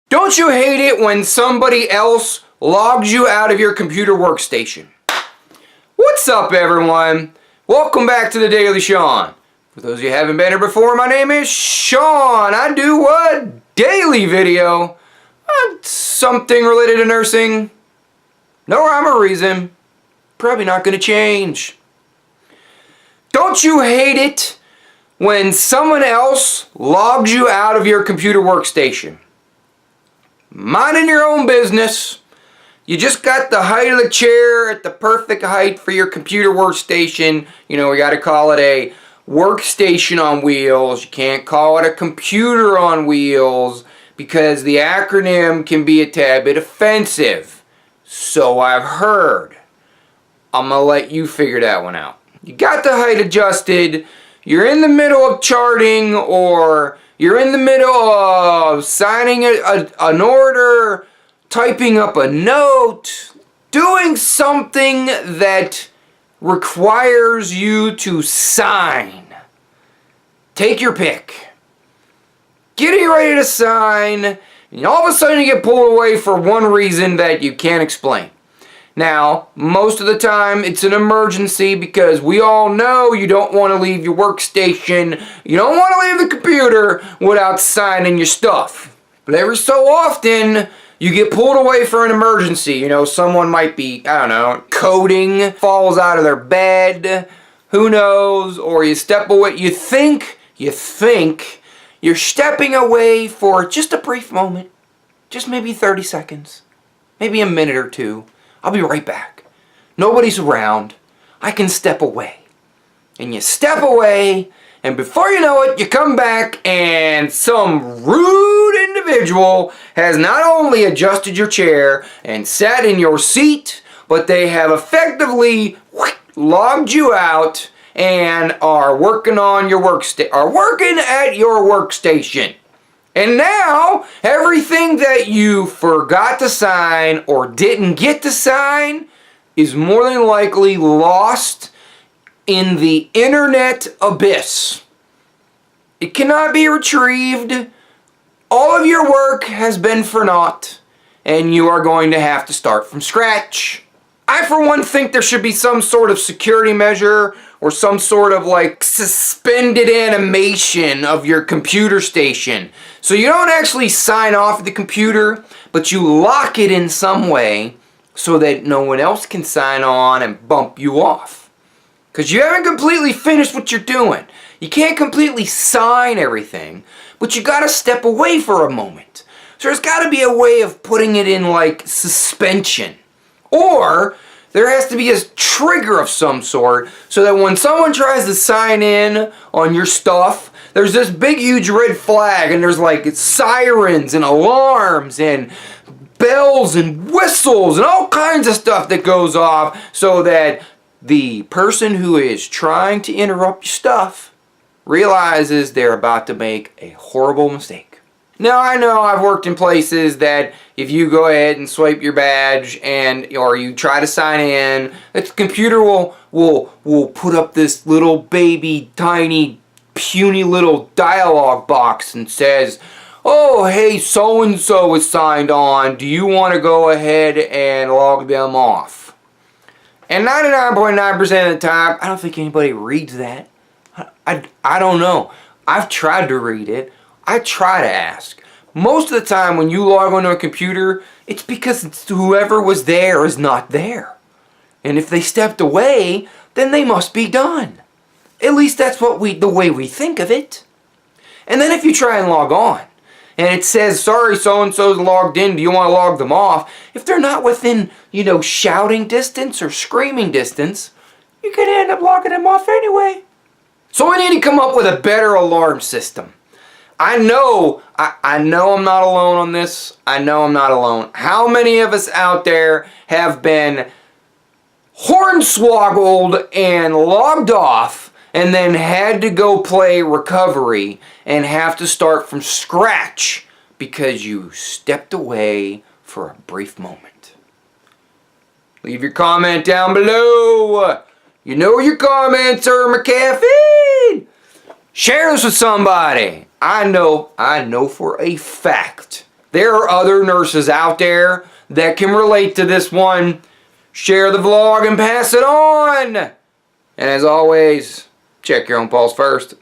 Don't you hate it when somebody else logs you out of your computer workstation? What's up, everyone? Welcome back to the Daily Sean. For those of you who haven't been here before, my name is Sean. I do a daily video on something related to nursing. No rhyme or reason. Probably not going to change. Don't you hate it when someone else logs you out of your computer workstation? Minding your own business. You just got the height of the chair at the perfect height for your computer workstation. You know, we got to call it a workstation on wheels. You can't call it a computer on wheels because the acronym can be a tad bit offensive. So I've heard. I'm going to let you figure that one out. You got the height adjusted. You're in the middle of charting, or you're in the middle of signing an order, typing up a note, doing something that requires you to sign. Take your pick. Getting ready to sign, and all of a sudden you get pulled away for one reason that you can't explain. Now, most of the time it's an emergency because we all know you don't want to leave your workstation, you don't want to leave the computer without signing your stuff. But every so often, you get pulled away for an emergency. You know, someone might be, I don't know, coding, falls out of their bed, who knows, or you step away, you think you're stepping away for just a brief moment, just maybe 30 seconds, maybe a minute or two. I'll be right back. Nobody's around. I can step away. And you step away, and before you know it, you come back and some rude individual has not only adjusted your chair and sat in your seat, but they have effectively logged you out and are working at your workstation. And now, everything that you forgot to sign or didn't get to sign is more than likely lost in the internet abyss. It cannot be retrieved. All of your work has been for naught, and you are going to have to start from scratch. I, for one, think there should be some sort of security measure or some sort of like suspended animation of your computer station. So you don't actually sign off the computer, but you lock it in some way so that no one else can sign on and bump you off. Because you haven't completely finished what you're doing. You can't completely sign everything, but you got to step away for a moment. So there's got to be a way of putting it in like suspension. Or there has to be a trigger of some sort so that when someone tries to sign in on your stuff, there's this big huge red flag and there's like sirens and alarms and bells and whistles and all kinds of stuff that goes off so that the person who is trying to interrupt your stuff realizes they're about to make a horrible mistake. Now, I know I've worked in places that if you go ahead and swipe your badge or you try to sign in, the computer will put up this little baby, tiny, puny little dialogue box and says, "Oh, hey, so-and-so is signed on. Do you want to go ahead and log them off?" And 99.9% of the time, I don't think anybody reads that. I don't know. I've tried to read it. I try to ask. Most of the time when you log onto a computer, it's because whoever was there is not there. And if they stepped away, then they must be done. At least that's the way we think of it. And then if you try and log on, and it says, "Sorry, so-and-so's logged in, do you want to log them off?" If they're not within, shouting distance or screaming distance, you're going to end up logging them off anyway. So we need to come up with a better alarm system. I know I'm not alone on this. I know I'm not alone. How many of us out there have been hornswoggled and logged off and then had to go play recovery and have to start from scratch because you stepped away for a brief moment? Leave your comment down below. You know your comments are my caffeine. Share this with somebody. I know for a fact There are other nurses out there that can relate to this one. Share the vlog and pass it on. And as always, check your own pulse first.